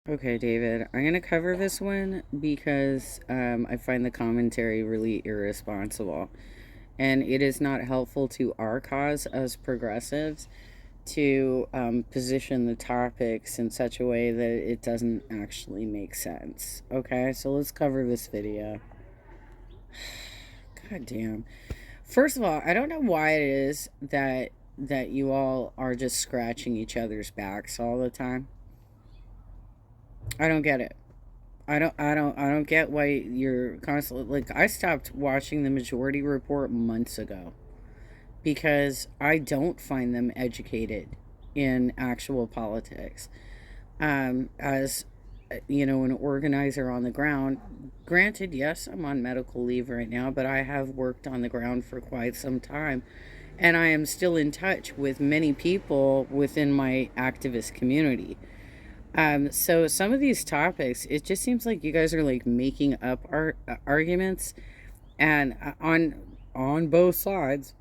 Okay, David, I'm going to cover this one because I find the commentary really irresponsible. And it is not helpful to our cause as progressives to position the topics in such a way that it doesn't actually make sense. Okay, so let's cover this video. God damn. First of all, I don't know why it is that you all are just scratching each other's backs all the time. I don't get it. I don't get why you're constantly like I stopped watching the Majority Report months ago because I don't find them educated in actual politics. As you know, an organizer on the ground, granted, yes, I'm on medical leave right now, but I have worked on the ground for quite some time, and I am still in touch with many people within my activist community. So some of these topics, it just seems like you guys are like making up arguments, and on both sides.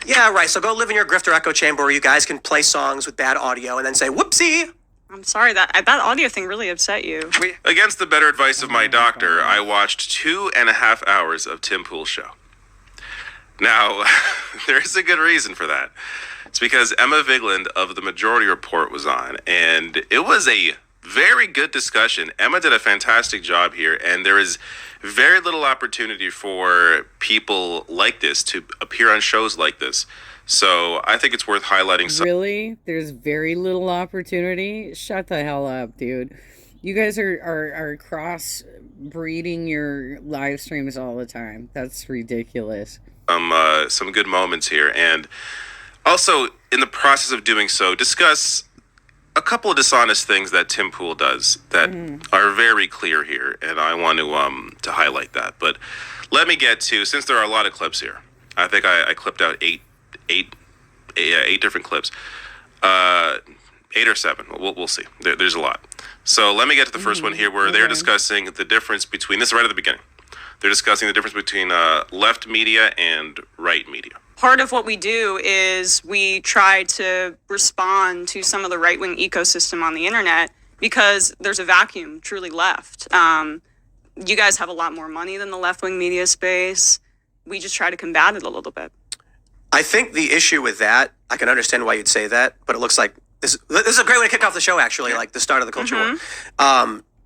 Yeah, right. So go live in your grifter echo chamber where you guys can play songs with bad audio and then say, whoopsie. I'm sorry, that audio thing really upset you. Against the better advice of my doctor, I watched 2.5 hours of Tim Pool's show. Now, there's a good reason for that. It's because Emma Vigeland of the Majority Report was on, and it was a very good discussion. Emma did a fantastic job here, and there is very little opportunity for people like this to appear on shows like this. So I think it's worth highlighting some. Really? There's very little opportunity? Shut the hell up, dude. You guys are cross breeding your live streams all the time. That's ridiculous. Some good moments here, and also in the process of doing so, discuss a couple of dishonest things that Tim Pool does that are very clear here, and I want to highlight that. But let me get to, since there are a lot of clips here, I think I clipped out eight different clips, 8 or 7. We'll see. There's a lot. So let me get to the first one here, where they're discussing the difference between this is right at the beginning. They're discussing the difference between left media and right media. Part of what we do is we try to respond to some of the right-wing ecosystem on the internet because there's a vacuum truly left. You guys have a lot more money than the left-wing media space. We just try to combat it a little bit. I think the issue with that, I can understand why you'd say that, but it looks like this is a great way to kick off the show, actually, like the start of the culture war.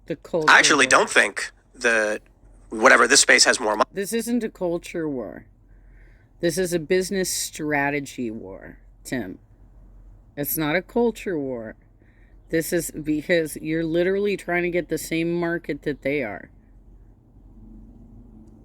The culture I actually war. don't think that whatever this space has more money. This isn't a culture war. This is a business strategy war, Tim. It's not a culture war. This is because you're literally trying to get the same market that they are.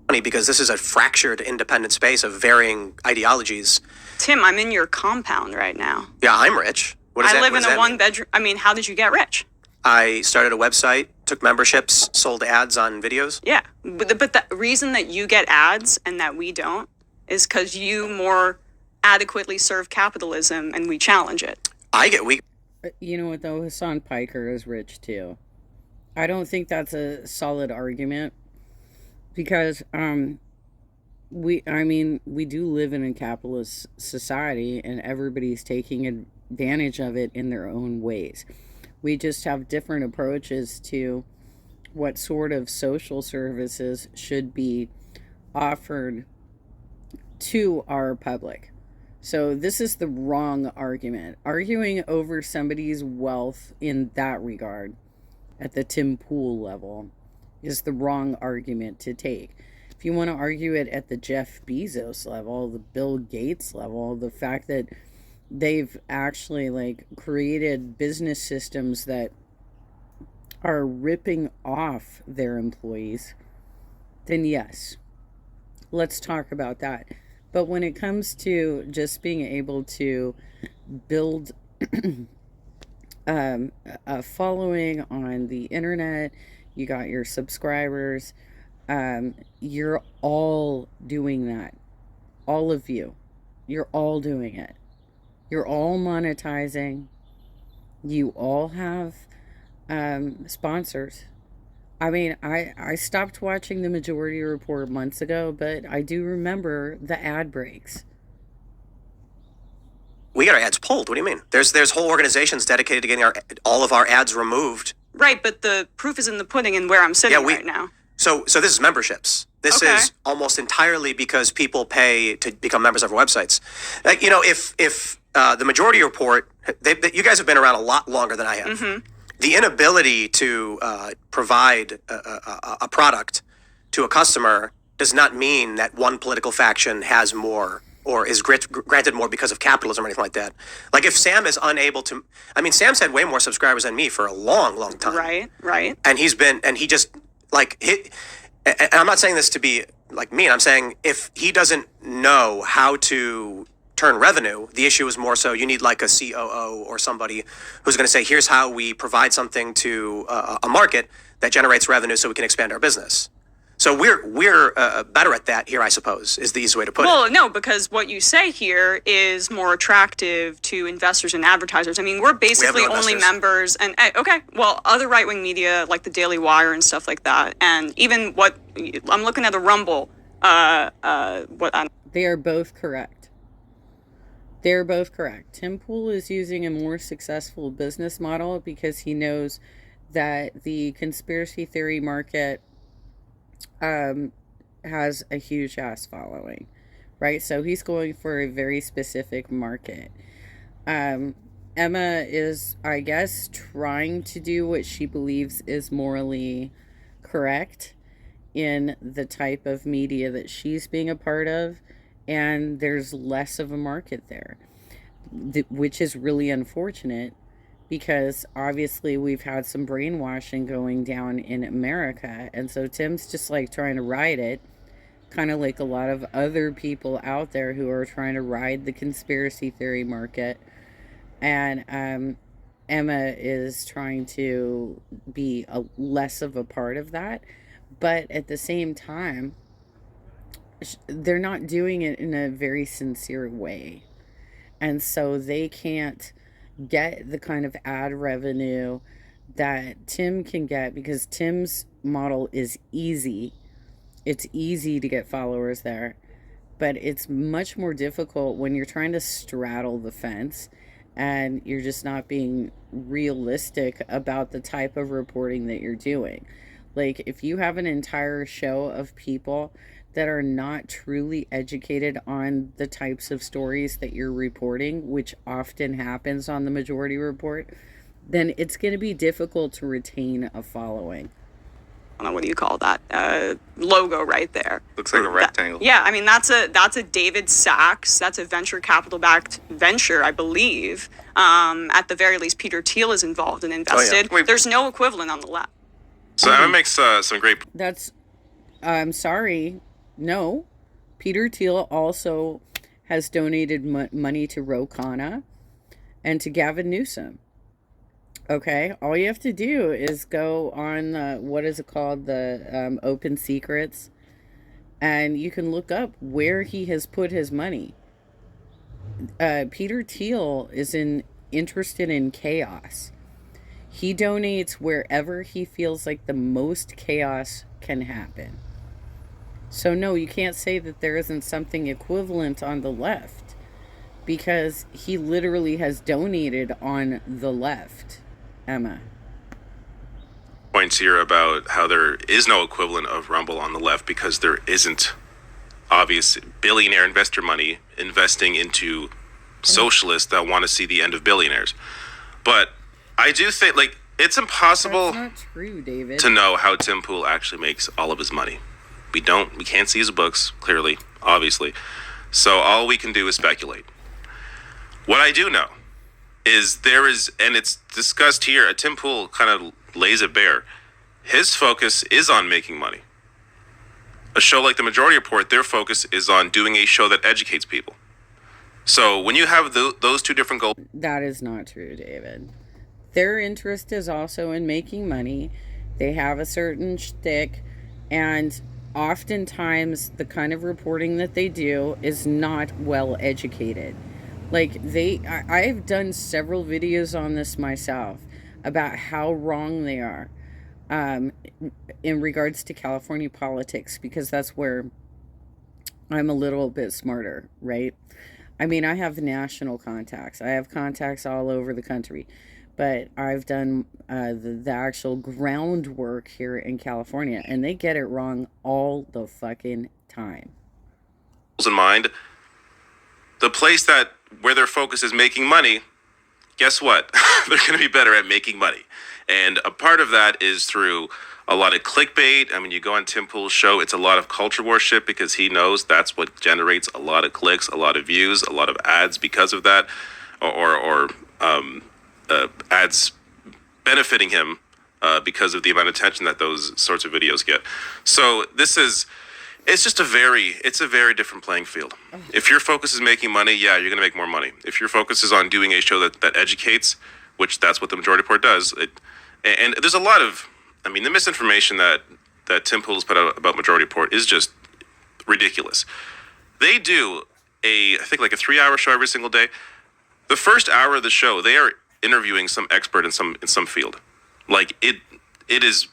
Because this is a fractured independent space of varying ideologies. Tim, I'm in your compound right now. Yeah, I'm rich. What does I that, live what in does a that mean? one-bedroom. I mean, how did you get rich? I started a website, took memberships, sold ads on videos. Yeah, but the reason that you get ads and that we don't is because you more adequately serve capitalism and we challenge it. I get weak. You know what, though? Hassan Piker is rich, too. I don't think that's a solid argument because we do live in a capitalist society and everybody's taking advantage of it in their own ways. We just have different approaches to what sort of social services should be offered to our public. So this is the wrong argument. Arguing over somebody's wealth in that regard at the Tim Pool level is the wrong argument to take. If you want to argue it at the Jeff Bezos level, the Bill Gates level, the fact that they've actually like created business systems that are ripping off their employees, then yes, let's talk about that. But when it comes to just being able to build a following on the internet, you got your subscribers, you're all doing that. All of you. You're all doing it. You're all monetizing. You all have sponsors. I mean, I stopped watching the Majority Report months ago, but I do remember the ad breaks. we get our ads pulled. What do you mean? There's whole organizations dedicated to getting all of our ads removed. Right, but the proof is in the pudding and where I'm sitting right now. So this is memberships. This is almost entirely because people pay to become members of our websites. Like, you know, if the Majority Report, you guys have been around a lot longer than I have. Mm-hmm. The inability to provide a product to a customer does not mean that one political faction has more or is granted more because of capitalism or anything like that. Like if Sam is unable to, I mean, Sam's had way more subscribers than me for a long, long time. Right. And he just like and I'm not saying this to be like mean. I'm saying if he doesn't know how to turn revenue, the issue is more so you need like a COO or somebody who's going to say, here's how we provide something to a market that generates revenue so we can expand our business. So we're better at that here, I suppose, is the easy way to put it. Well, no, because what you say here is more attractive to investors and advertisers. I mean, we're basically only members, and other right-wing media like the Daily Wire and stuff like that, and even what I'm looking at the Rumble. They are both correct. They're both correct. Tim Pool is using a more successful business model because he knows that the conspiracy theory market has a huge ass following, right? So he's going for a very specific market. Emma is, I guess, trying to do what she believes is morally correct in the type of media that she's being a part of, and there's less of a market there, which is really unfortunate because obviously we've had some brainwashing going down in America, and so Tim's just like trying to ride it, kind of like a lot of other people out there who are trying to ride the conspiracy theory market, and Emma is trying to be less of a part of that, but at the same time they're not doing it in a very sincere way, and so they can't get the kind of ad revenue that Tim can get because Tim's model is easy. It's easy to get followers there, but it's much more difficult when you're trying to straddle the fence and you're just not being realistic about the type of reporting that you're doing. Like if you have an entire show of people that are not truly educated on the types of stories that you're reporting, which often happens on the Majority Report, then it's going to be difficult to retain a following. I don't know, what do you call that? Logo right there. Looks like a rectangle. I mean, that's a David Sachs. That's a venture capital-backed venture, I believe. At the very least, Peter Thiel is involved and invested. Wait. There's no equivalent on the left. So Emma makes some great. I'm sorry. No, Peter Thiel also has donated money to Ro Khanna and to Gavin Newsom. Okay, all you have to do is go on what is it called, the Open Secrets, and you can look up where he has put his money. Peter Thiel is interested in chaos. He donates wherever he feels like the most chaos can happen. So no, you can't say that there isn't something equivalent on the left because he literally has donated on the left, Emma. Points here about how there is no equivalent of Rumble on the left because there isn't obvious billionaire investor money investing into socialists that want to see the end of billionaires. But I do think like it's impossible That's not true, David. to know how Tim Pool actually makes all of his money. We can't see his books, clearly, obviously. So all we can do is speculate. What I do know is and it's discussed here, Tim Pool kind of lays it bare. His focus is on making money. A show like The Majority Report, their focus is on doing a show that educates people. So when you have those two different goals. That is not true, David. Their interest is also in making money. They have a certain shtick, and oftentimes the kind of reporting that they do is not well educated. Like I've done several videos on this myself about how wrong they are in regards to California politics, because that's where I'm a little bit smarter, right? I mean, I have national contacts. I have contacts all over the country, but I've done the actual groundwork here in California, and they get it wrong all the fucking time. In mind, the place that where their focus is making money, guess what? They're going to be better at making money. And a part of that is through a lot of clickbait. I mean, you go on Tim Pool's show, it's a lot of culture worship because he knows that's what generates a lot of clicks, a lot of views, a lot of ads because of that, or ads benefiting him because of the amount of attention that those sorts of videos get. So it's just a very different playing field. If your focus is making money, yeah, you're going to make more money. If your focus is on doing a show that educates, which that's what the Majority Report does, and there's a lot of, I mean, the misinformation that Tim Pool has put out about Majority Report is just ridiculous. They do I think like a 3-hour show every single day. The first hour of the show, they are interviewing some expert in some field. Like it is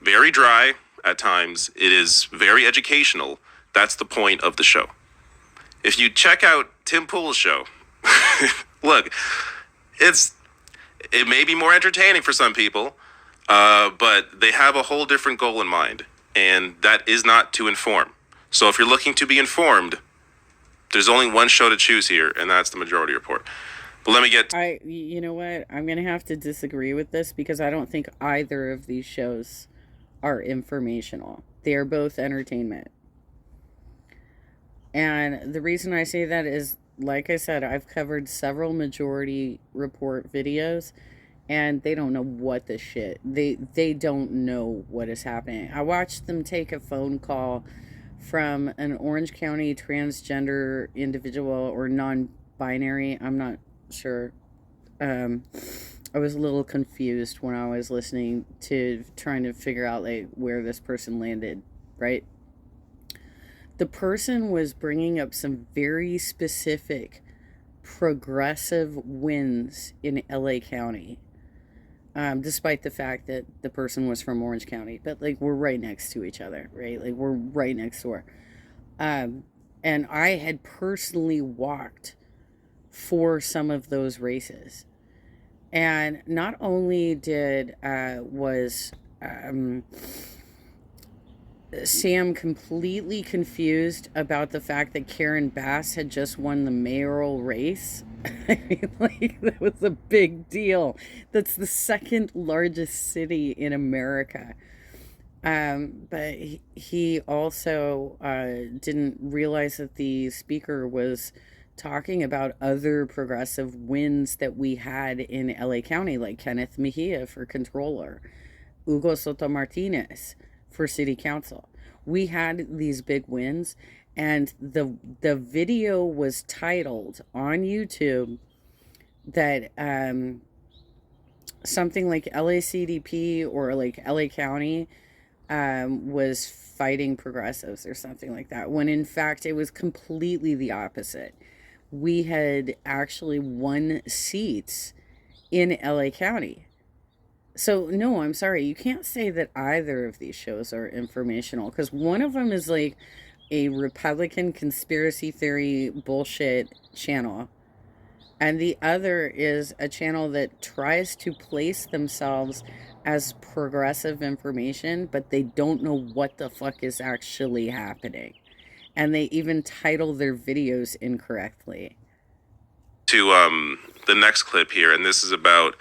very dry at times. It is very educational. That's the point of the show. If you check out Tim Pool's show, look, it may be more entertaining for some people, but they have a whole different goal in mind, and that is not to inform. So if you're looking to be informed, there's only one show to choose here, and that's the Majority Report. But let me get... You know what? I'm going to have to disagree with this because I don't think either of these shows are informational. They are both entertainment. And the reason I say that is, like I said, I've covered several Majority Report videos, and they don't know what the shit. They don't know what is happening. I watched them take a phone call from an Orange County transgender individual or non-binary. I'm not sure. I was a little confused when I was listening to trying to figure out like where this person landed, right? The person was bringing up some very specific progressive wins in LA County, despite the fact that the person was from Orange County. But like, we're right next to each other, right? Like, we're right next door. And I had personally walked for some of those races. And not only was Sam completely confused about the fact that Karen Bass had just won the mayoral race. I mean, like, that was a big deal. That's the second largest city in America. But he also didn't realize that the speaker was talking about other progressive wins that we had in LA County, like Kenneth Mejia for controller, Hugo Soto Martinez for city council. We had these big wins, and the video was titled on YouTube that something like LACDP or like LA County was fighting progressives or something like that, when in fact it was completely the opposite. We had actually won seats in LA County. So, no, I'm sorry. You can't say that either of these shows are informational, because one of them is like a Republican conspiracy theory bullshit channel, and the other is a channel that tries to place themselves as progressive information, but they don't know what the fuck is actually happening. And they even title their videos incorrectly. To the next clip here, and this is about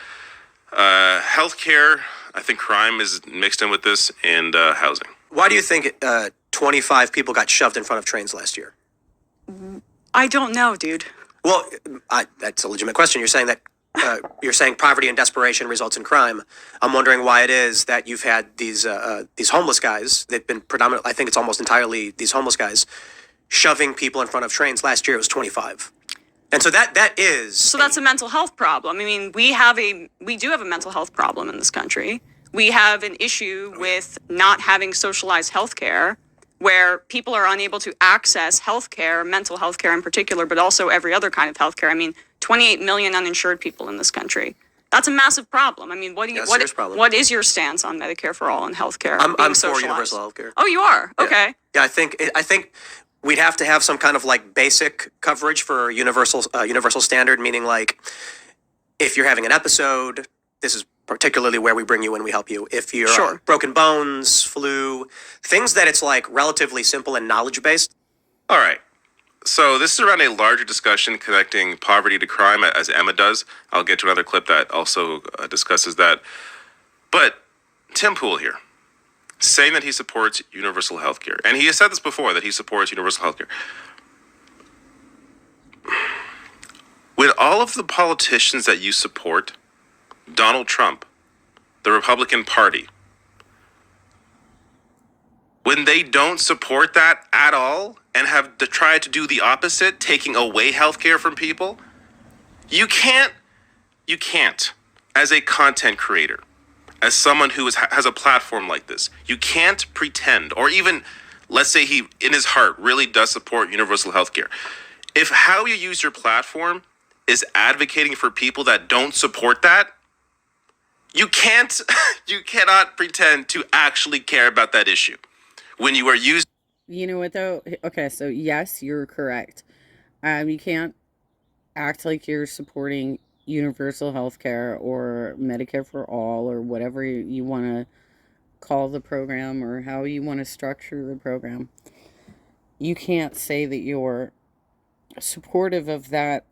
healthcare. I think crime is mixed in with this, and housing. Why do you think 25 people got shoved in front of trains last year? I don't know, dude. Well, that's a legitimate question. You're saying that you're saying poverty and desperation results in crime. I'm wondering why it is that you've had these homeless guys. They've been predominantly, I think it's almost entirely these homeless guys, shoving people in front of trains. Last year it was 25. And so that is... So that's a mental health problem. I mean, we do have a mental health problem in this country. We have an issue with not having socialized healthcare, where people are unable to access healthcare, mental health care in particular, but also every other kind of healthcare. I mean, 28 million uninsured people in this country. That's a massive problem. I mean, what is your stance on Medicare for all and healthcare? I'm for universal healthcare. Oh, you are? Okay. Yeah, I think we'd have to have some kind of like basic coverage for universal standard, meaning like if you're having an episode, this is particularly where we bring you in, we help you. If you're Sure. broken bones, flu, things that it's like relatively simple and knowledge based. All right. So this is around a larger discussion connecting poverty to crime, as Emma does. I'll get to another clip that also discusses that. But Tim Pool here, saying that he supports universal health care. And he has said this before, that he supports universal health care. With all of the politicians that you support, Donald Trump, the Republican Party, when they don't support that at all and have to try to do the opposite, taking away healthcare from people, you can't, as a content creator, as someone who has a platform like this, you can't pretend, or even, let's say he, in his heart, really does support universal healthcare. If how you use your platform is advocating for people that don't support that, you cannot pretend to actually care about that issue when you are using. You know what though? Okay, so yes, you're correct. You can't act like you're supporting universal health care or Medicare for all or whatever you want to call the program or how you want to structure the program. You can't say that you're supportive of that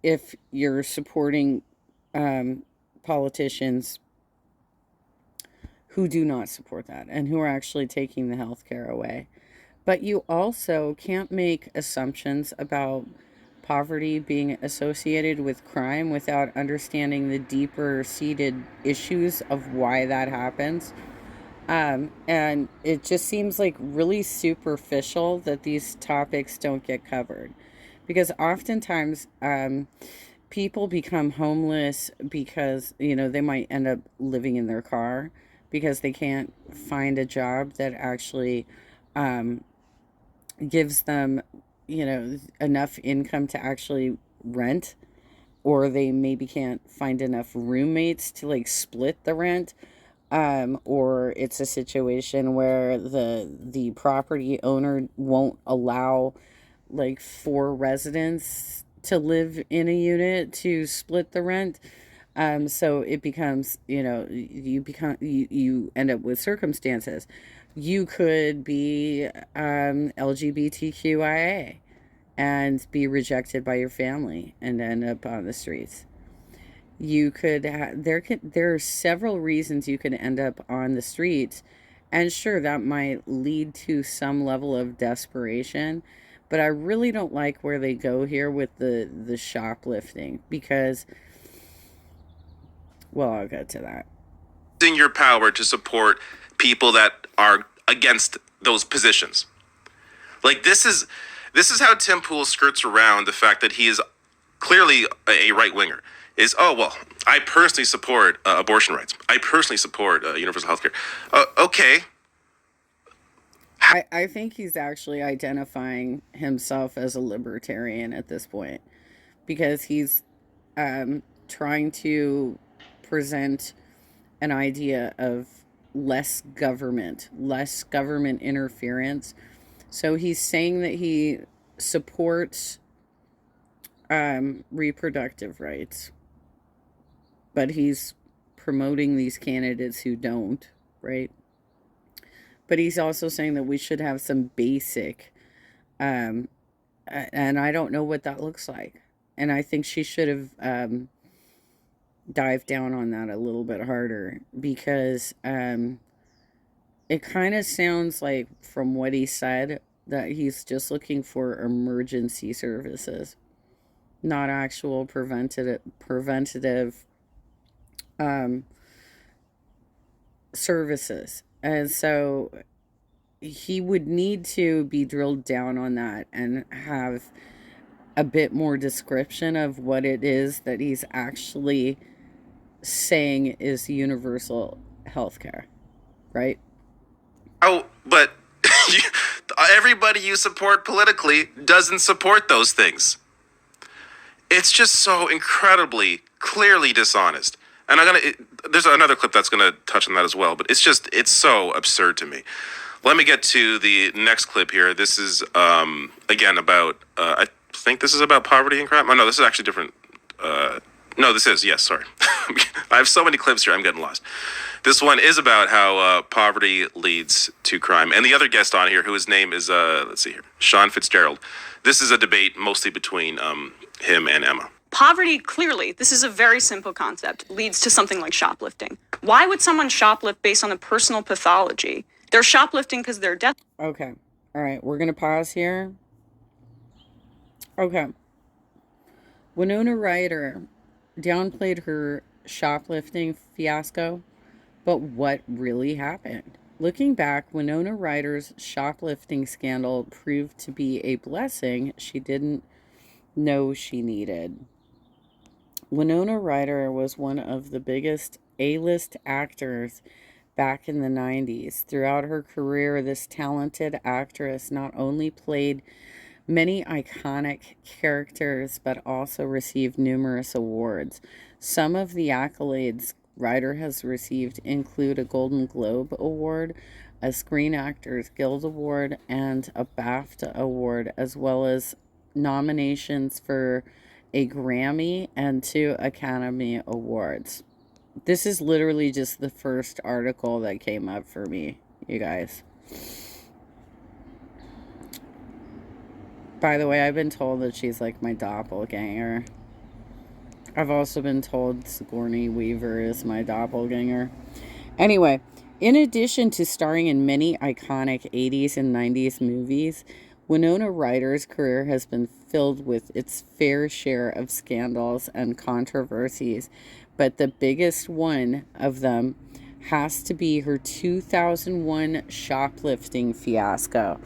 if you're supporting politicians who do not support that and who are actually taking the health care away. But you also can't make assumptions about poverty being associated with crime without understanding the deeper seated issues of why that happens. And it just seems like really superficial that these topics don't get covered. Because oftentimes people become homeless because, they might end up living in their car because they can't find a job that actually gives them, enough income to actually rent, or they maybe can't find enough roommates to like split the rent, or it's a situation where the property owner won't allow like 4 residents to live in a unit to split the rent. So it becomes, you end up with circumstances. You could be LGBTQIA and be rejected by your family and end up on the streets. You could there are several reasons you could end up on the streets, and sure, that might lead to some level of desperation. But I really don't like where they go here with the shoplifting because, well, I'll get to that. Using your power to support people that are against those positions. Like this is how Tim Pool skirts around the fact that he is clearly a right winger. Is, oh, well, I personally support abortion rights. I personally support universal health care. Okay. I think he's actually identifying himself as a libertarian at this point because he's trying to present an idea of less government interference. So he's saying that he supports reproductive rights, but he's promoting these candidates who don't, right? But he's also saying that we should have some basic, and I don't know what that looks like. And I think she should have dived down on that a little bit harder because it kind of sounds like, from what he said, that he's just looking for emergency services, not actual preventative services. And so he would need to be drilled down on that and have a bit more description of what it is that he's actually saying is universal healthcare, right? Oh, but everybody you support politically doesn't support those things. It's just so incredibly, clearly dishonest. And there's another clip that's gonna touch on that as well, but it's so absurd to me. Let me get to the next clip here. This is again about I think this is about poverty and crime. Oh no, this is actually different. No, this is, yes, sorry. I have so many clips here, I'm getting lost. This one is about how poverty leads to crime. And the other guest on here, who his name is, let's see here, Sean Fitzgerald. This is a debate mostly between him and Emma. Poverty, clearly, this is a very simple concept, leads to something like shoplifting. Why would someone shoplift based on a personal pathology? They're shoplifting because they're desperate. Okay. All right. We're going to pause here. Okay. Winona Ryder downplayed her shoplifting fiasco, but what really happened? Looking back, Winona Ryder's shoplifting scandal proved to be a blessing she didn't know she needed. Winona Ryder was one of the biggest A-list actors back in the 90s. Throughout her career, this talented actress not only played many iconic characters, but also received numerous awards. Some of the accolades Ryder has received include a Golden Globe Award, a Screen Actors Guild Award, and a BAFTA Award, as well as nominations for a Grammy and 2 Academy Awards. This is literally just the first article that came up for me, you guys. By the way, I've been told that she's like my doppelganger. I've also been told Sigourney Weaver is my doppelganger. Anyway, in addition to starring in many iconic 80s and 90s movies, Winona Ryder's career has been filled with its fair share of scandals and controversies, but the biggest one of them has to be her 2001 shoplifting fiasco.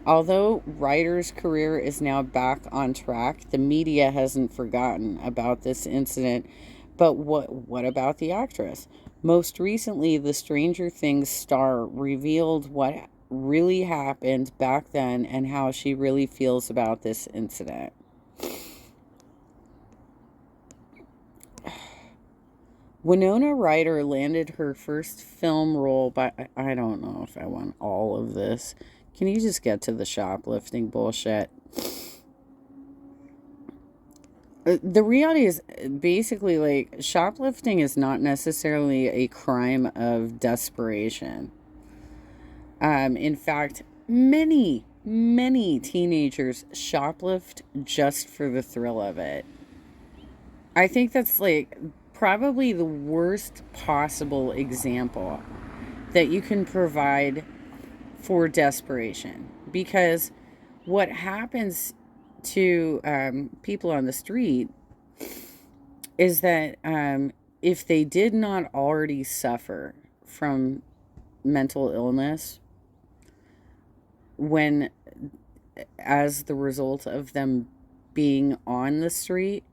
Although Ryder's career is now back on track, the media hasn't forgotten about this incident. But what about the actress? Most recently, the Stranger Things star revealed what really happened back then and how she really feels about this incident. Winona Ryder landed her first film role by, I don't know if I want all of this. Can you just get to the shoplifting bullshit? The reality is basically like shoplifting is not necessarily a crime of desperation. In fact, many teenagers shoplift just for the thrill of it. I think that's like probably the worst possible example that you can provide for desperation, because what happens to people on the street is that if they did not already suffer from mental illness when as the result of them being on the street,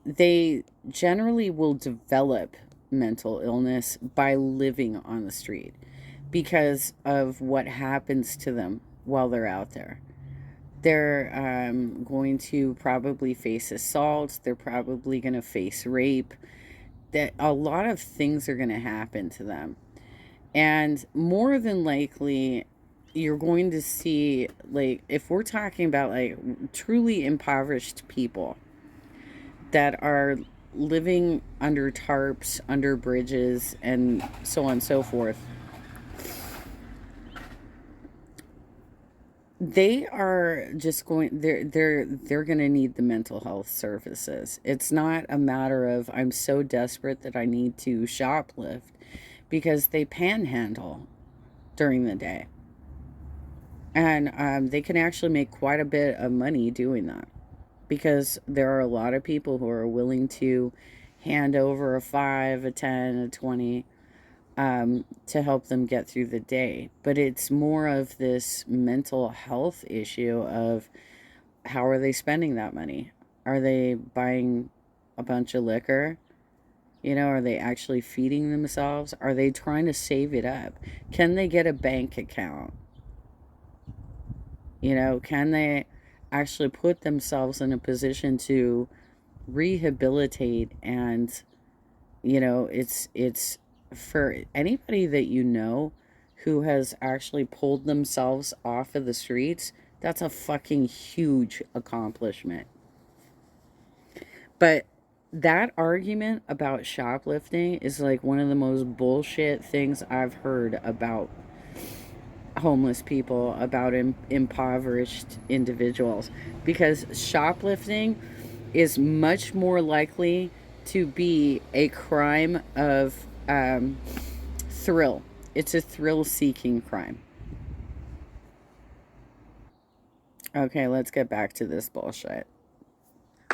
they generally will develop mental illness by living on the street because of what happens to them while they're out there. They're going to probably face assault. They're probably going to face rape. That a lot of things are going to happen to them. And more than likely, you're going to see, like, if we're talking about, like, truly impoverished people that are living under tarps, under bridges, and so on and so forth, they are just going, they're going to need the mental health services. It's not a matter of I'm so desperate that I need to shoplift, because they panhandle during the day. And they can actually make quite a bit of money doing that, because there are a lot of people who are willing to hand over a 5, a 10, a 20 to help them get through the day. But it's more of this mental health issue of how are they spending that money? Are they buying a bunch of liquor? You know, are they actually feeding themselves? Are they trying to save it up? Can they get a bank account? You know, can they actually put themselves in a position to rehabilitate? And, you know, it's for anybody that you know who has actually pulled themselves off of the streets, that's a fucking huge accomplishment. But that argument about shoplifting is like one of the most bullshit things I've heard about homeless people, about impoverished individuals, because shoplifting is much more likely to be a crime of thrill. It's a thrill-seeking crime. Okay, let's get back to this bullshit.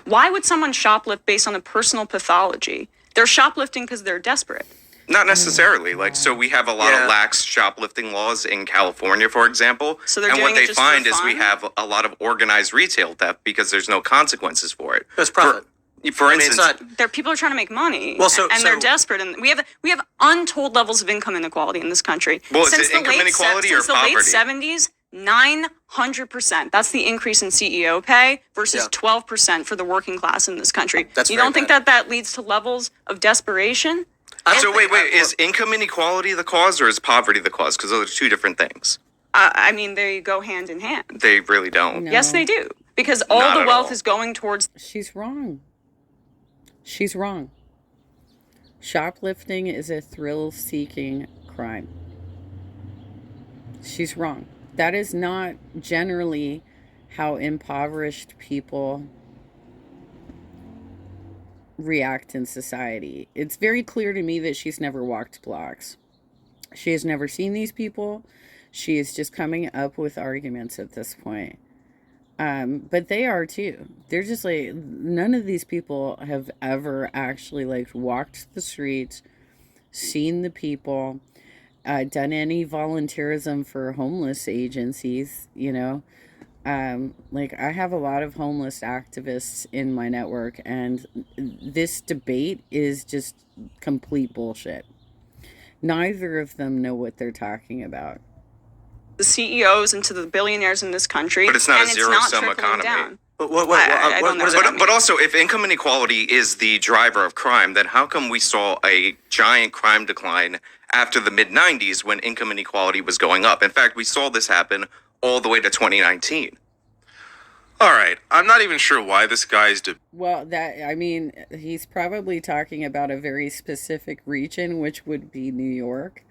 Why would someone shoplift based on a personal pathology? They're shoplifting because they're desperate. Not necessarily. Like, so we have a lot Yeah. of lax shoplifting laws in California, for example. So they're and doing what it they just for find is we fun? have a lot of organized retail theft because there's no consequences for it. It's profit. For I mean, instance, it's not. They're people are trying to make money, Well, so- and they're so- desperate, and we have untold levels of income inequality in this country. Well, is it income inequality or since the late poverty? 70s, 900%. That's the increase in CEO pay versus Yeah. 12% for the working class in this country. That's you very don't think bad. that leads to levels of desperation? so wait, is income inequality the cause or is poverty the cause? Because those are two different things. I mean, they go hand in hand. They really don't. No. Yes, they do. Because all Not the at wealth all. is going towards She's wrong. She's wrong. Shoplifting is a thrill-seeking crime. She's wrong. That is not generally how impoverished people react in society. It's very clear to me that she's never walked blocks. She has never seen these people. She is just coming up with arguments at this point. But they are too. They're just like, none of these people have ever actually like walked the streets, seen the people, done any volunteerism for homeless agencies, you know. Like I have a lot of homeless activists in my network, and this debate is just complete bullshit. Neither of them know what they're talking about. the CEOs and to the billionaires in this country. But it's not a and zero-sum trickling economy. down. But I don't what know is what it? that means. But also, if income inequality is the driver of crime, then how come we saw a giant crime decline after the mid-90s when income inequality was going up? In fact, we saw this happen all the way to 2019. All right, I'm not even sure why this guy's Well, I mean, he's probably talking about a very specific region, which would be New York.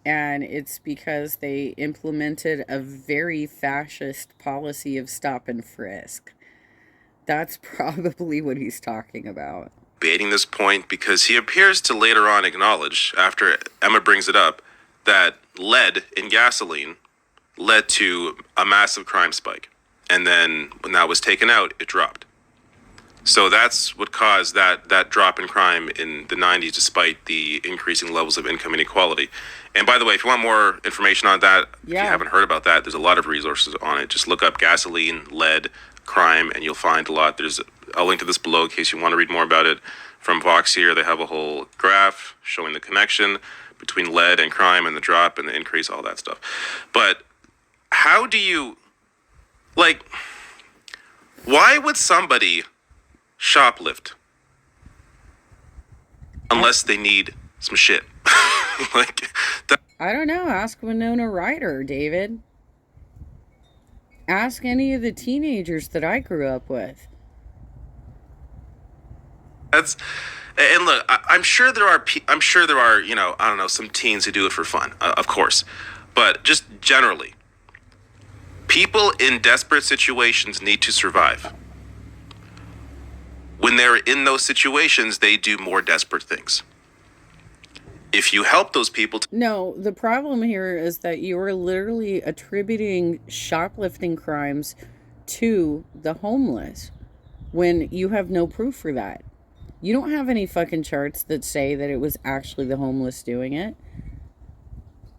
And it's because they implemented a very fascist policy of stop and frisk. That's probably what he's talking about. debating this point because he appears to later on acknowledge, after Emma brings it up, that lead in gasoline led to a massive crime spike. And then when that was taken out, it dropped. So that's what caused that drop in crime in the 90s, despite the increasing levels of income inequality. And by the way, if you want more information on that, if you Yeah. haven't heard about that, there's a lot of resources on it. Just look up gasoline, lead, crime, and you'll find a lot. There's a link to this below in case you want to read more about it. From Vox here, they have a whole graph showing the connection between lead and crime and the drop and the increase, all that stuff. But how do you, like, why would somebody shoplift unless they need some shit? Like, that, I don't know. Ask Winona Ryder, David. Ask any of the teenagers that I grew up with. that's, and look, I'm sure there are, you know, I don't know, some teens who do it for fun, of course. But just generally, people in desperate situations need to survive. When they're in those situations, they do more desperate things. If you help those people No, the problem here is that you are literally attributing shoplifting crimes to the homeless when you have no proof for that. You don't have any fucking charts that say that it was actually the homeless doing it.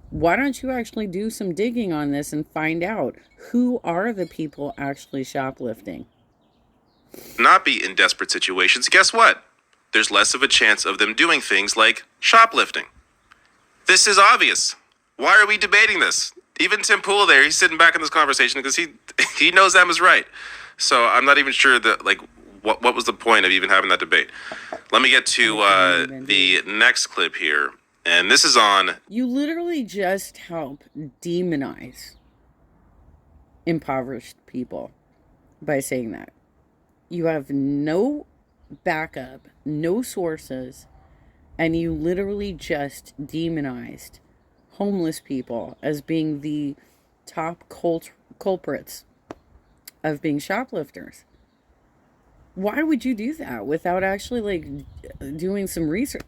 Why don't you actually do some digging on this and find out who are the people actually shoplifting? not be in desperate situations, guess what? There's less of a chance of them doing things like shoplifting. This is obvious. Why are we debating this? Even Tim Pool there, he's sitting back in this conversation because he knows Emma's right. So I'm not even sure that, like, what was the point of even having that debate? Let me get to the next clip here. And this is on You literally just help demonize impoverished people by saying that. You have no backup, no sources, and you literally just demonized homeless people as being the top culprits of being shoplifters. Why would you do that without actually like doing some research?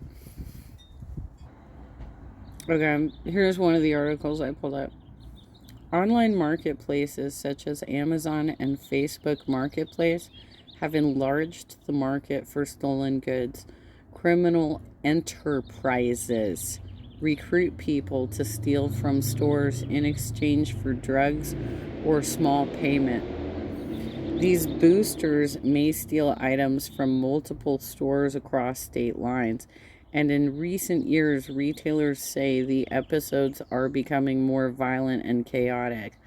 Okay, here's one of the articles I pulled up. Online marketplaces such as Amazon and Facebook Marketplace have enlarged the market for stolen goods. Criminal enterprises recruit people to steal from stores in exchange for drugs or small payment. These boosters may steal items from multiple stores across state lines, and in recent years, retailers say the episodes are becoming more violent and chaotic.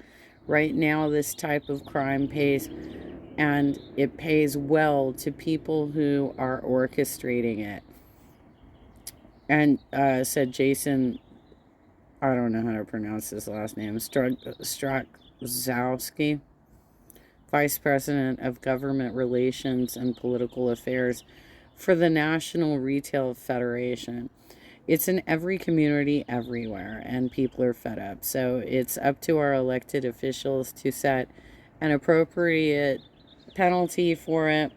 Right now, this type of crime pays, and it pays well to people who are orchestrating it. And said Jason, I don't know how to pronounce his last name, Strakowski, Vice President of Government Relations and Political Affairs for the National Retail Federation. It's in every community everywhere, and people are fed up. So it's up to our elected officials to set an appropriate penalty for it,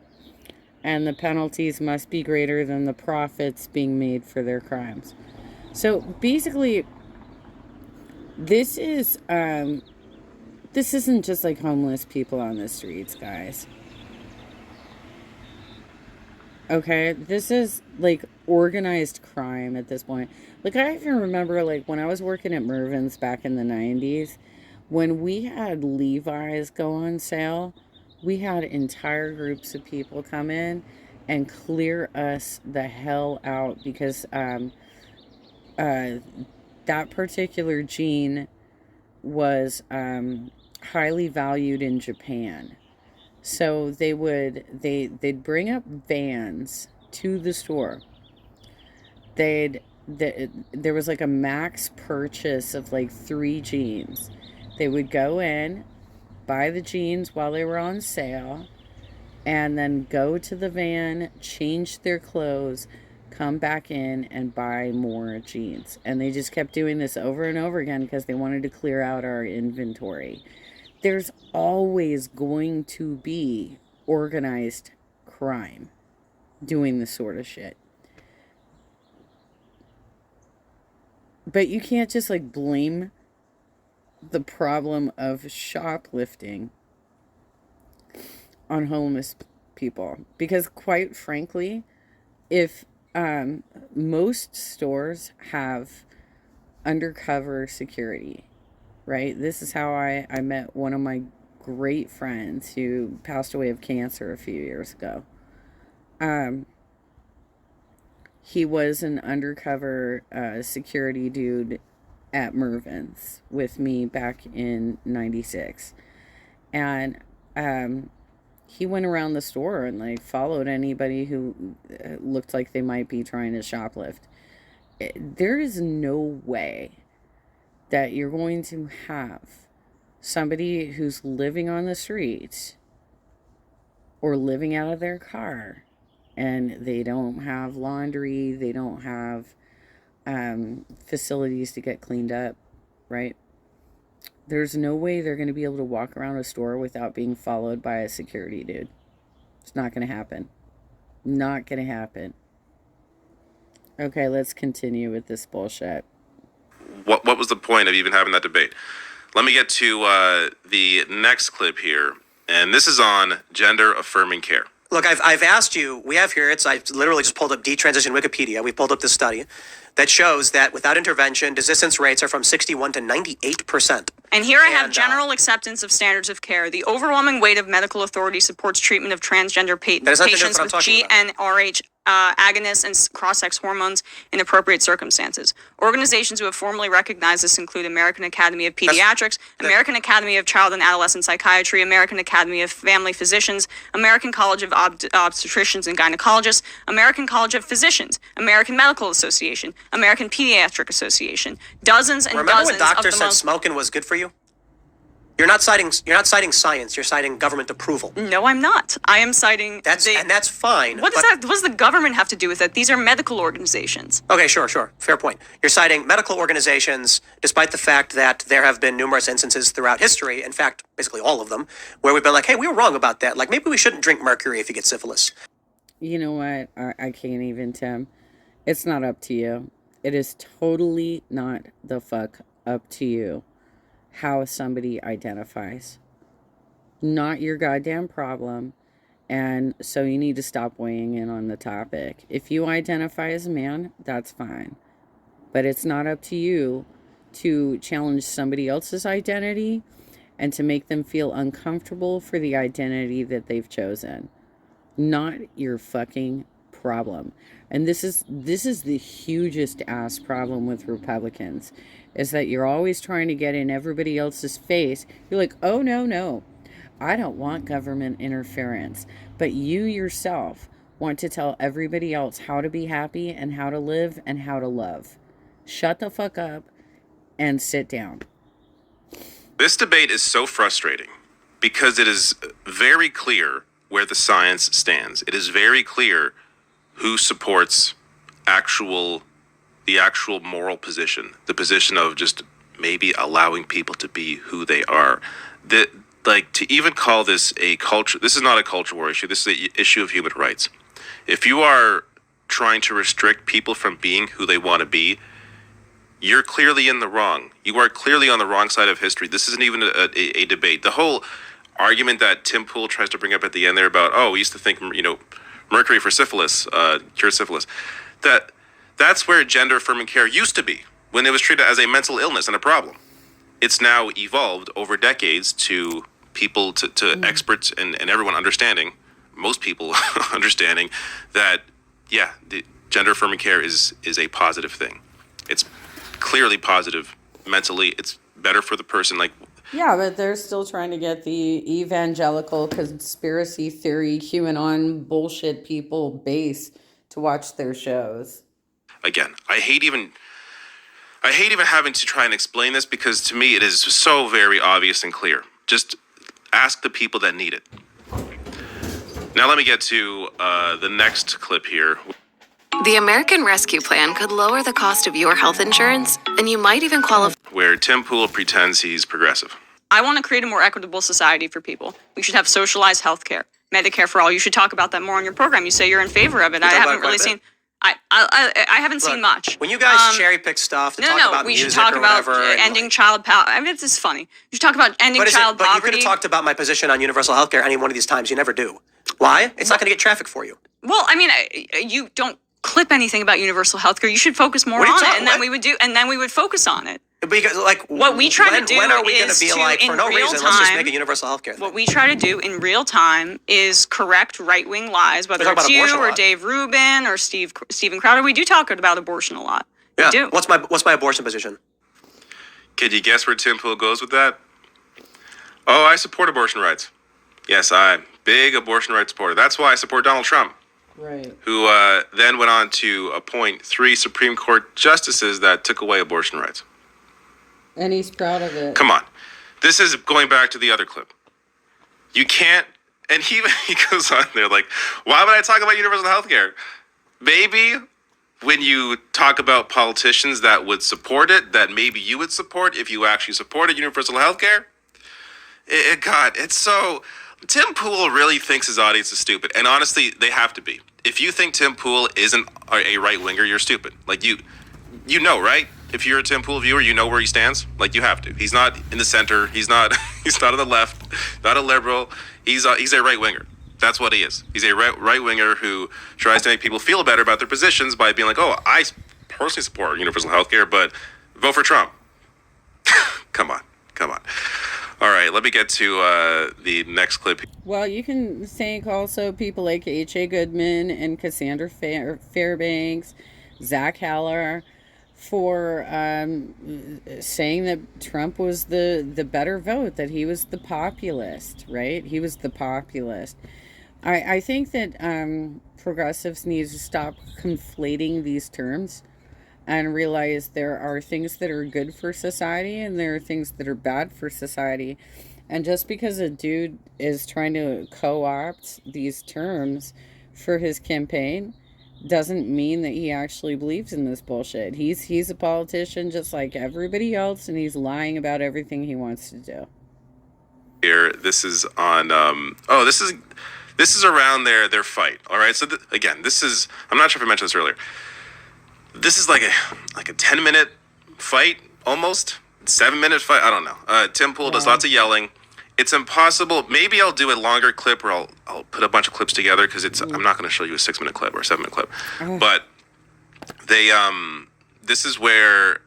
and the penalties must be greater than the profits being made for their crimes. So basically, this isn't just like homeless people on the streets, guys. Okay, this is like organized crime at this point. Like, I even remember, like, when I was working at Mervyn's back in the 90s, when we had Levi's go on sale, we had entire groups of people come in and clear us the hell out because that particular jean was highly valued in Japan. So they'd bring up vans to the store. There was like a max purchase of like 3 jeans. They would go in, buy the jeans while they were on sale, and then go to the van, change their clothes, come back in and buy more jeans. And they just kept doing this over and over again because they wanted to clear out our inventory. There's always going to be organized crime doing this sort of shit. But you can't just like blame the problem of shoplifting on homeless people, because quite frankly, if most stores have undercover security, right? This is how I met one of my great friends who passed away of cancer a few years ago. He was an undercover security dude at Mervyn's with me back in 96. And he went around the store and like followed anybody who looked like they might be trying to shoplift. There is no way that you're going to have somebody who's living on the street or living out of their car and they don't have laundry, they don't have facilities to get cleaned up, right? There's no way they're going to be able to walk around a store without being followed by a security dude. It's not going to happen. Not going to happen. Okay, let's continue with this bullshit. what was the point of even having that debate? Let me get to the next clip here, and this is on gender affirming care. Look, I've asked you, we have here, I've literally just pulled up detransition Wikipedia. We pulled up this study that shows that without intervention, desistance rates are from 61 to 98%. And here I have general acceptance of standards of care. The overwhelming weight of medical authority supports treatment of transgender patients with GnRH agonists and cross-sex hormones in appropriate circumstances. Organizations who have formally recognized this include American Academy of Pediatrics, American Academy of Child and Adolescent Psychiatry, American Academy of Family Physicians, American College of Obstetricians and Gynecologists, American College of Physicians, American Medical Association, American Pediatric Association, dozens and Remember when dozens of doctors the said most. smoking was good for you? You're not citing science. You're citing government approval. No, I'm not. I am citing. That's fine. What does but- that? What does the government have to do with it? These are medical organizations. Okay, sure. Fair point. You're citing medical organizations, despite the fact that there have been numerous instances throughout history, in fact, basically all of them, where we've been like, hey, we were wrong about that. Like, maybe we shouldn't drink mercury if you get syphilis. You know what? I can't even, Tim. It's not up to you. It is totally not the fuck up to you how somebody identifies. Not your goddamn problem. And so you need to stop weighing in on the topic. If you identify as a man, that's fine. But it's not up to you to challenge somebody else's identity and to make them feel uncomfortable for the identity that they've chosen. Not your fucking problem. And this is the hugest ass problem with Republicans, is that you're always trying to get in everybody else's face. You're like, oh no, I don't want government interference. But you yourself want to tell everybody else how to be happy and how to live and how to love. Shut the fuck up and sit down. This debate is so frustrating because it is very clear where the science stands. It is very clear who supports the actual moral position, the position of just maybe allowing people to be who they are. To even call this a culture, this is not a culture war issue. This is an issue of human rights. If you are trying to restrict people from being who they want to be, you're clearly in the wrong. You are clearly on the wrong side of history. This isn't even a debate. The whole argument that Tim Pool tries to bring up at the end there about, we used to think, mercury for syphilis, cure syphilis. That's where gender affirming care used to be, when it was treated as a mental illness and a problem. It's now evolved over decades to people, to experts and everyone understanding, most people understanding that, the gender affirming care is a positive thing. It's clearly positive mentally. It's better for the person. Yeah, but they're still trying to get the evangelical conspiracy theory, QAnon bullshit people base to watch their shows. Again, I hate even having to try and explain this, because to me it is so very obvious and clear. Just ask the people that need it. Now let me get to the next clip here. The American Rescue Plan could lower the cost of your health insurance, and you might even qualify. Where Tim Pool pretends he's progressive. I want to create a more equitable society for people. We should have socialized health care, Medicare for all. You should talk about that more on your program. You say you're in favor of it. I haven't really seen. I haven't seen much. When you guys cherry pick stuff to talk about we music should talk or about whatever, ending child poverty. I mean, this is funny. You should talk about ending child but poverty. you could have talked about my position on universal health care any one of these times. You never do. Why? It's not going to get traffic for you. Well, I mean, you don't clip anything about universal health care. You should focus more What are you on it, talking- and then what? we would focus on it. Because What we try to do when are we going is to be to, like, for in no real reason, let's just time- make a universal health care thing? What we try to do in real time is correct right-wing lies, whether We talk it's about you abortion a or lot. Dave Rubin or Steven Crowder. We do talk about abortion a lot. Yeah. We do. What's my abortion position? Could you guess where Tim Pool goes with that? Oh, I support abortion rights. Yes, I'm big abortion rights supporter. That's why I support Donald Trump, Right. who then went on to appoint 3 Supreme Court justices that took away abortion rights. And he's proud of it. Come on. This is going back to the other clip. You can't, and he goes on there like, why would I talk about universal health care? Maybe when you talk about politicians that would support it, that maybe you would support if you actually supported universal health care. God, it's so... Tim Pool really thinks his audience is stupid. And honestly, they have to be. If you think Tim Pool isn't a right-winger, you're stupid. Like, you know, right? If you're a Tim Pool viewer, you know where he stands. Like, you have to. He's not in the center. He's not on the left. Not a liberal. He's a right-winger. That's what he is. He's a right-winger who tries to make people feel better about their positions by being like, oh, I personally support universal health care, but vote for Trump. Come on. All right, let me get to the next clip. Well, you can thank also people like H.A. Goodman and Cassandra Fairbanks, Zach Haller, for saying that Trump was the better vote, that he was the populist, right? He was the populist. I think that progressives need to stop conflating these terms. and realize there are things that are good for society and there are things that are bad for society. And just because a dude is trying to co-opt these terms for his campaign doesn't mean that he actually believes in this bullshit. He's a politician just like everybody else, and he's lying about everything he wants to do. Here, this is on. This is around their fight. All right. So again, this is. I'm not sure if I mentioned this earlier. This is like a 10-minute fight, almost 7-minute fight. I don't know. Tim Pool does lots of yelling. It's impossible. Maybe I'll do a longer clip, or I'll put a bunch of clips together because I'm not going to show you a 6-minute clip or a 7-minute clip. But they this is where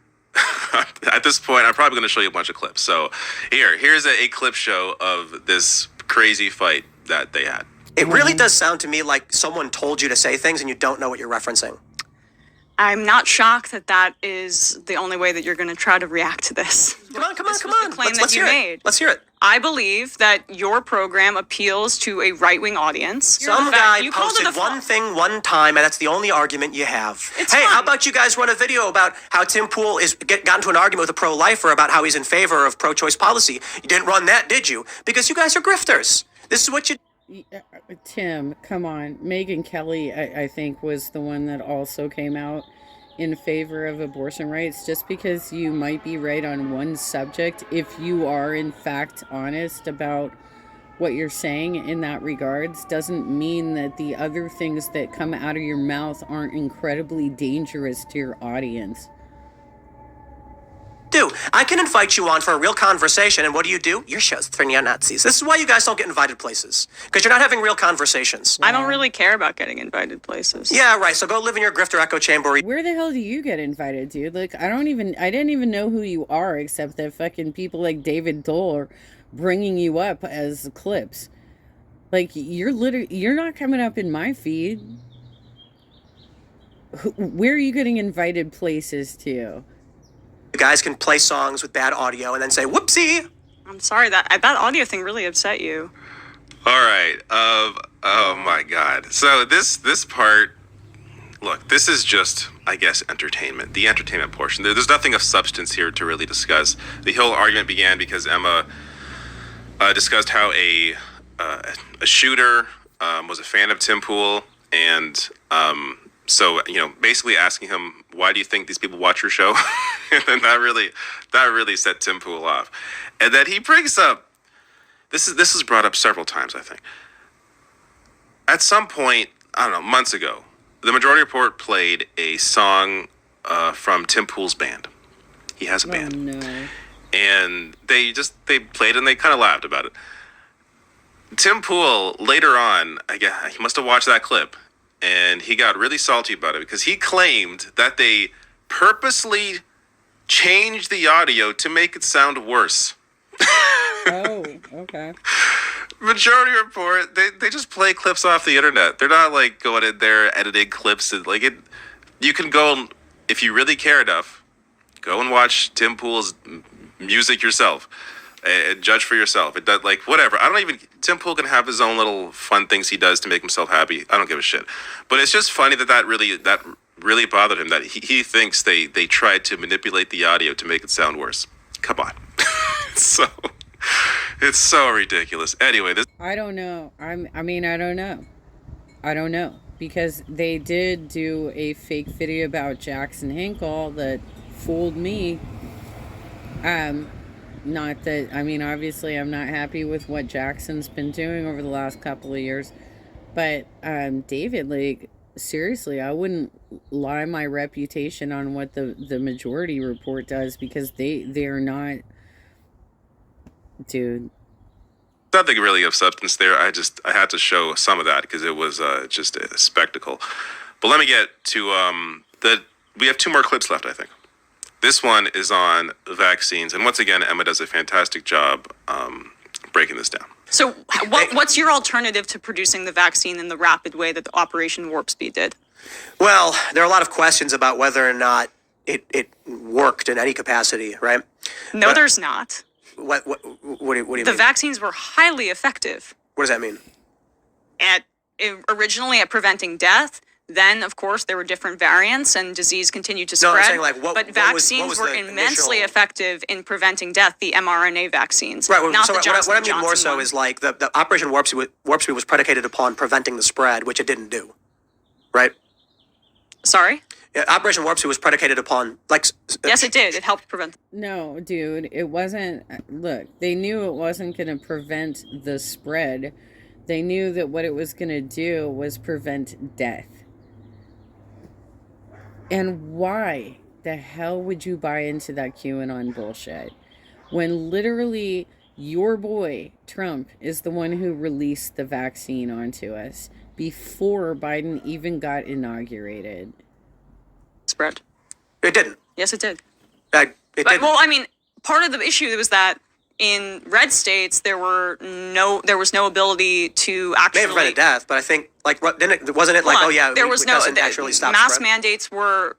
at this point I'm probably going to show you a bunch of clips. So here's a clip show of this crazy fight that they had. It really does sound to me like someone told you to say things and you don't know what you're referencing. I'm not shocked that that is the only way that you're going to try to react to this. Come on. This was the claim that you made. Let's hear it. I believe that your program appeals to a right-wing audience. Some The fact- guy you called it posted a one thing one time, and that's the only argument you have. It's hey, fun. how about you guys run a video about how Tim Pool got into an argument with a pro-lifer about how he's in favor of pro-choice policy? You didn't run that, did you? Because you guys are grifters. This is what you... Tim, come on. Megyn Kelly, I think, was the one that also came out in favor of abortion rights. Just because you might be right on one subject, if you are in fact honest about what you're saying in that regards, doesn't mean that the other things that come out of your mouth aren't incredibly dangerous to your audience. I can invite you on for a real conversation, and what do? Your show's for neo-Nazis. This is why you guys don't get invited places, because you're not having real conversations. I don't really care about getting invited places. Yeah, right, so go live in your grifter echo chamber. Where the hell do you get invited, dude? Like, I didn't even know who you are, except that fucking people like David Dole are bringing you up as clips. Like, you're not coming up in my feed. Where are you getting invited places to? You guys can play songs with bad audio and then say, whoopsie! I'm sorry, that audio thing really upset you. All right. Oh my God. So this part, look, this is just, I guess, entertainment. The entertainment portion. There's nothing of substance here to really discuss. The whole argument began because Emma discussed how a shooter was a fan of Tim Pool, and so, basically asking him, why do you think these people watch your show? And then that really set Tim Pool off. And then he brings up, this is brought up several times, I think. At some point, I don't know, months ago, the Majority Report played a song from Tim Pool's band. He has a band. Oh, no. And they played it and they kind of laughed about it. Tim Pool, later on, I guess he must have watched that clip, and he got really salty about it because he claimed that they purposely changed the audio to make it sound worse. Oh, okay. Majority Report, they just play clips off the internet. They're not like going in there editing clips and like it. You can go, if you really care enough, go and watch Tim Pool's music yourself and judge for yourself. It does, like, whatever. Tim Pool can have his own little fun things he does to make himself happy. I don't give a shit. But it's just funny that really bothered him, that he thinks they tried to manipulate the audio to make it sound worse. Come on. It's so ridiculous. Anyway, I don't know. I don't know. Because they did do a fake video about Jackson Hinkle that fooled me. Not that, obviously I'm not happy with what Jackson's been doing over the last couple of years. But, David, like, seriously, I wouldn't lie my reputation on what the Majority Report does, because they're not, dude. nothing really of substance there. I had to show some of that because it was just a spectacle. But let me get to we have 2 more clips left, I think. This one is on vaccines, and once again, Emma does a fantastic job breaking this down. So what's your alternative to producing the vaccine in the rapid way that the Operation Warp Speed did? Well, there are a lot of questions about whether or not it worked in any capacity, right? No, there's not. What do you mean? The vaccines were highly effective What does that mean? originally at preventing death, Then, of course, there were different variants and disease continued to No, I'm spread. saying, like, what but was vaccines were the immensely initial- effective in preventing death, the mRNA vaccines. Right. Well, not so the Johnson what I mean more Johnson so one. is like the Operation Warp Speed was predicated upon preventing the spread, which it didn't do. Right. Sorry? Yeah, Operation Warp Speed was predicated upon like. Yes, it did. It helped prevent. No, dude, it wasn't. Look, they knew it wasn't going to prevent the spread. They knew that what it was going to do was prevent death. And why the hell would you buy into that QAnon bullshit? When literally your boy, Trump, is the one who released the vaccine onto us before Biden even got inaugurated. Spread. It didn't. Yes, it did. It didn't. Well, I mean, part of the issue was that in red states there was no ability to May have actually prevented death, but I think like what didn't it? Wasn't it like Hold on. oh yeah, there was it no doesn't actually stop mass spread? mandates were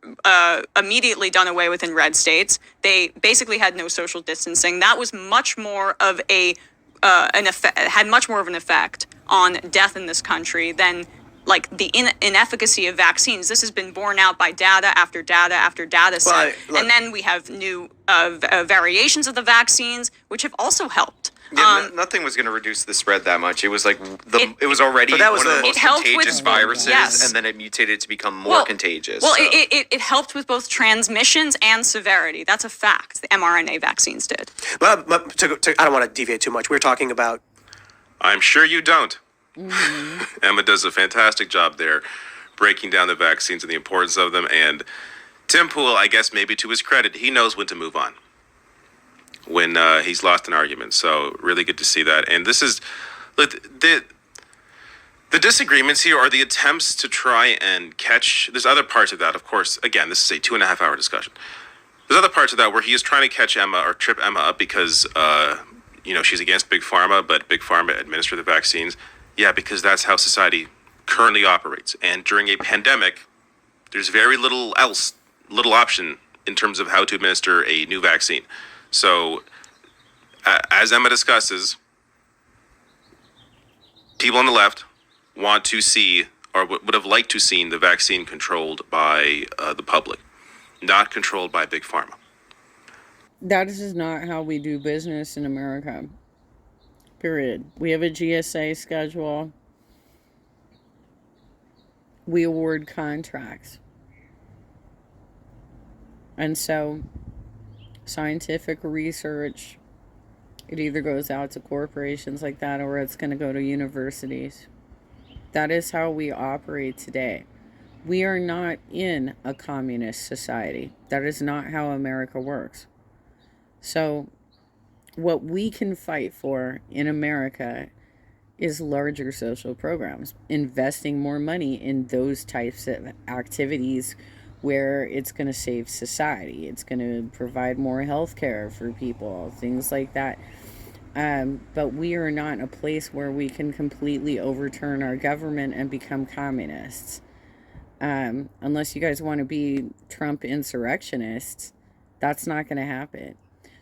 immediately done away with in red states. They basically had no social distancing. That was much more of an effect, had much more of an effect on death in this country than like the inefficacy of vaccines. This has been borne out by data after data after data set. Well, look- and then we have new variations of the vaccines, which have also helped. Yeah, nothing was going to reduce the spread that much. It was like it was already But that was one of the the- most It helped with- contagious viruses, Yes. and then it mutated to become more contagious. Well, so. it helped with both transmissions and severity. That's a fact. The mRNA vaccines did. But I don't want to deviate too much. We're talking about I'm sure you don't. Emma does a fantastic job there, breaking down the vaccines and the importance of them. And Tim Pool, I guess maybe to his credit, he knows when to move on when he's lost an argument. So really good to see that. And this is the disagreements here are the attempts to try and catch. There's other parts of that, of course. Again, this is a 2.5 hour discussion. There's other parts of that where he is trying to catch Emma or trip Emma up because she's against Big Pharma, but Big Pharma administer the vaccines. Yeah, because that's how society currently operates. And during a pandemic, there's very little option in terms of how to administer a new vaccine. So, as Emma discusses, people on the left want to see or would have liked to seen the vaccine controlled by the public, not controlled by Big Pharma. That is not how we do business in America. Period. We have a GSA schedule. We award contracts. And so, scientific research, it either goes out to corporations like that or it's going to go to universities. That is how we operate today. We are not in a communist society. That is not how America works. So, what we can fight for in America is larger social programs, investing more money in those types of activities where it's going to save society. It's going to provide more health care for people, things like that. But we are not in a place where we can completely overturn our government and become communists. Unless you guys want to be Trump insurrectionists, that's not going to happen.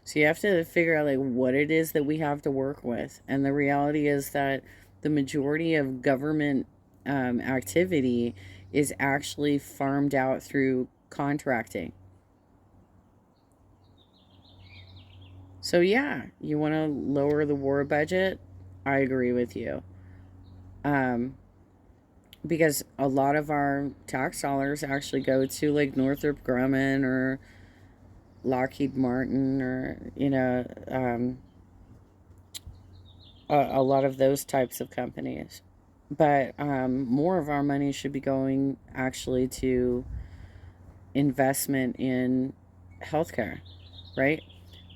So you have to figure out like what it is that we have to work with. And the reality is that the majority of government activity is actually farmed out through contracting. So yeah, you want to lower the war budget? I agree with you. Because a lot of our tax dollars actually go to like Northrop Grumman or Lockheed Martin or, a lot of those types of companies. But more of our money should be going actually to investment in healthcare, right?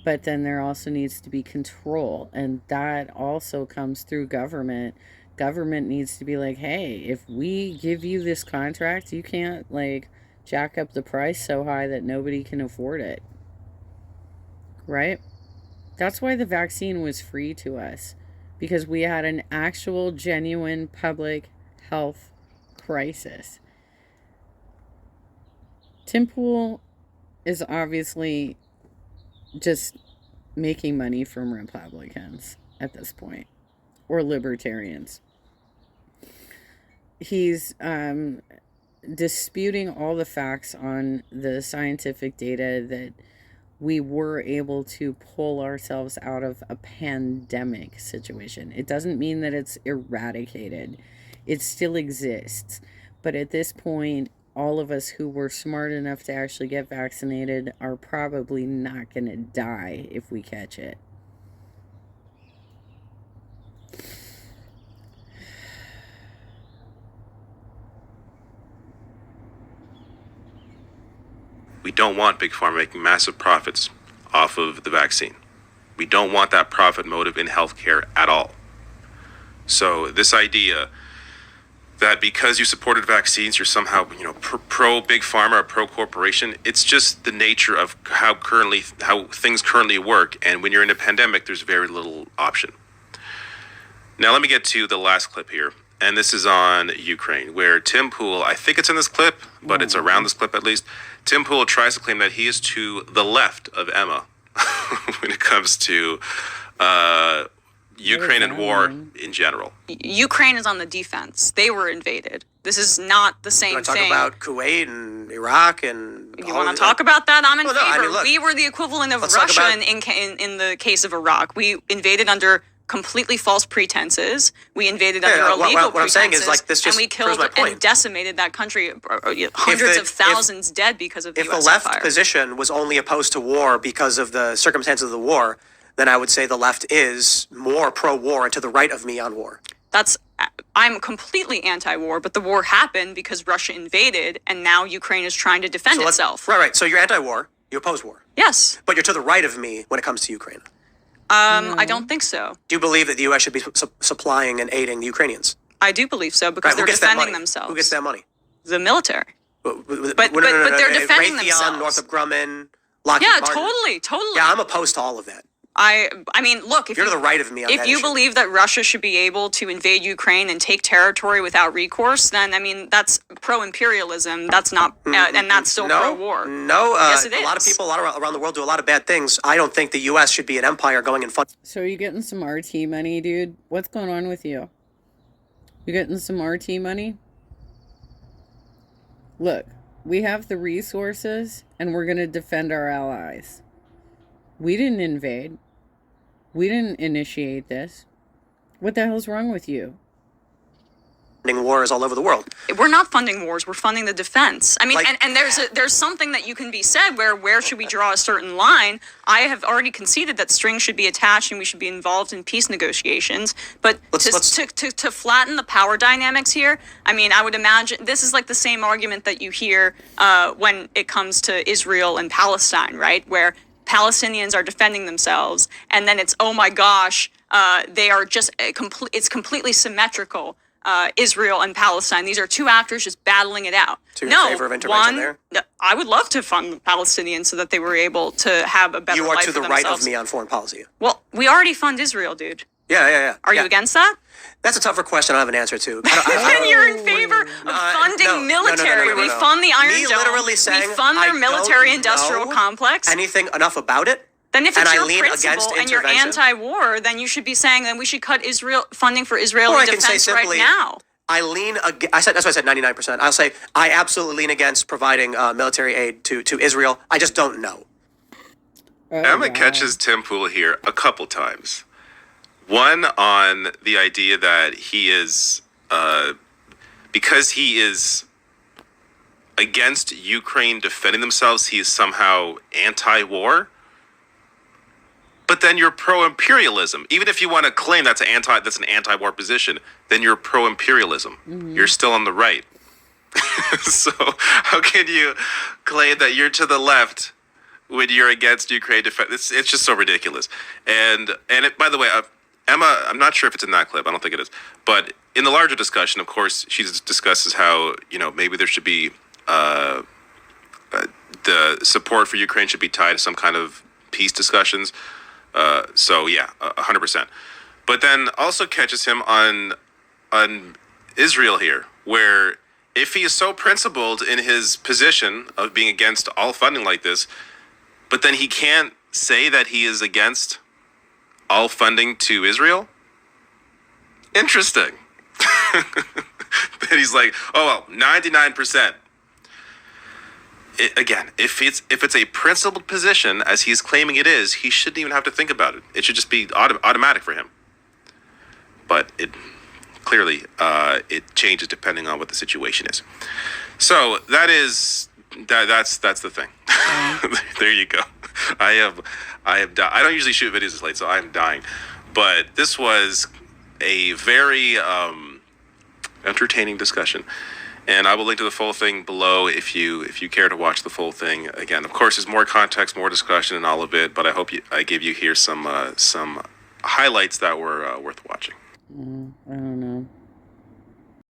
But then there also needs to be control, and that also comes through government. Government needs to be like, hey, if we give you this contract, you can't like jack up the price so high that nobody can afford it. Right? That's why the vaccine was free to us, because we had an actual genuine public health crisis. Tim Pool is obviously just making money from Republicans at this point, or libertarians. He's disputing all the facts on the scientific data that we were able to pull ourselves out of a pandemic situation. It doesn't mean that it's eradicated. It still exists. But at this point, all of us who were smart enough to actually get vaccinated are probably not going to die if we catch it. We don't want Big Pharma making massive profits off of the vaccine. We don't want that profit motive in healthcare at all. So this idea that because you supported vaccines, you're somehow, pro Big Pharma or pro corporation, it's just the nature of how things currently work. And when you're in a pandemic, there's very little option. Now let me get to the last clip here. And this is on Ukraine, where Tim Pool, I think it's in this clip, but it's around this clip at least. Tim Pool tries to claim that he is to the left of Emma when it comes to Ukraine and war in general. Ukraine is on the defense. They were invaded. This is not the same Want to talk thing. about Kuwait and Iraq and You want to talk about that? I'm in Well, no, favor. I mean, look, we were the equivalent of let's talk Russia about- in the case of Iraq. We invaded under completely false pretenses. We invaded under what- illegal what I'm pretenses, saying is, like, this and just we proves killed my and point. decimated that country. Hundreds of thousands dead because of the If the U.S. left empire. position was only opposed to war because of the circumstances of the war, then I would say the left is more pro-war and to the right of me on war. I'm completely anti-war, but the war happened because Russia invaded, and now Ukraine is trying to defend itself. Right. So you're anti-war, you oppose war, Yes. but you're to the right of me when it comes to Ukraine. I don't think so. Do you believe that the U.S. should be supplying and aiding the Ukrainians? I do believe so because Right, who they're gets that defending money? themselves. Who gets that money? The military. But they're defending Raytheon, themselves. Northrop Grumman, Lockheed Yeah, Martin. totally. Yeah, I'm opposed to all of that. I mean, look, if You're to the right of me on if that you issue. believe that Russia should be able to invade Ukraine and take territory without recourse, then I mean that's pro-imperialism. That's not, and that's still pro-war. No, Yes, it a lot of is. people around the world do a lot of bad things. I don't think the U.S. should be an empire going and funding. So are you getting some RT money, dude? What's going on with you? You getting some RT money? Look, we have the resources and we're going to defend our allies. We didn't invade. We didn't initiate this. What the hell's wrong with you? Wars all over the world. We're not funding wars. We're funding the defense. I mean, Like- and there's something that you can be said where should we draw a certain line? I have already conceded that strings should be attached and we should be involved in peace negotiations. But to flatten the power dynamics here, I mean, I would imagine this is like the same argument that you hear when it comes to Israel and Palestine, right? Where Palestinians are defending themselves, and then it's, oh my gosh, they are just it's completely symmetrical. Israel and Palestine. These are two actors just battling it out. So you're in favor of intervention there? I would love to fund the Palestinians so that they were able to have a better You are life to for the right themselves. of me on foreign policy. Well, we already fund Israel, dude. Yeah. Are you against that? That's a tougher question. I don't have an answer to. Then you're in favor of funding military. No. We fund the Iron Me Dome. literally saying we fund I their military don't industrial know complex. anything enough about it. Then if and it's I your lean against principle and you're intervention. anti-war, then you should be saying that we should cut Israel funding for Israeli Or I can say defense simply, right now. I lean. That's why I said 99%. I'll say I absolutely lean against providing military aid to Israel. I just don't know. Emma catches Tim Pool here a couple times. One on the idea that he is, because he is against Ukraine defending themselves, he is somehow anti-war. But then you're pro-imperialism. Even if you want to claim that's an anti-war position, then you're pro-imperialism. You're still on the right. So how can you claim that you're to the left when you're against Ukraine defense? It's just so ridiculous. And by the way, Emma, I'm not sure if it's in that clip. I don't think it is. But in the larger discussion, of course, she discusses how maybe there should be the support for Ukraine should be tied to some kind of peace discussions. So yeah, 100%. But then also catches him on Israel here, where if he is so principled in his position of being against all funding like this, but then he can't say that he is against all funding to Israel? Interesting. then he's like, oh well, 99%. Again, if it's a principled position as he's claiming it is, he shouldn't even have to think about it. It should just be automatic for him. But it clearly it changes depending on what the situation is. So that's the thing. There you go. I don't usually shoot videos this late, so I'm dying. But this was a very entertaining discussion. And I will link to the full thing below if you care to watch the full thing. Again, of course, there's more context, more discussion, and all of it. But I hope I gave you here some highlights that were worth watching. I don't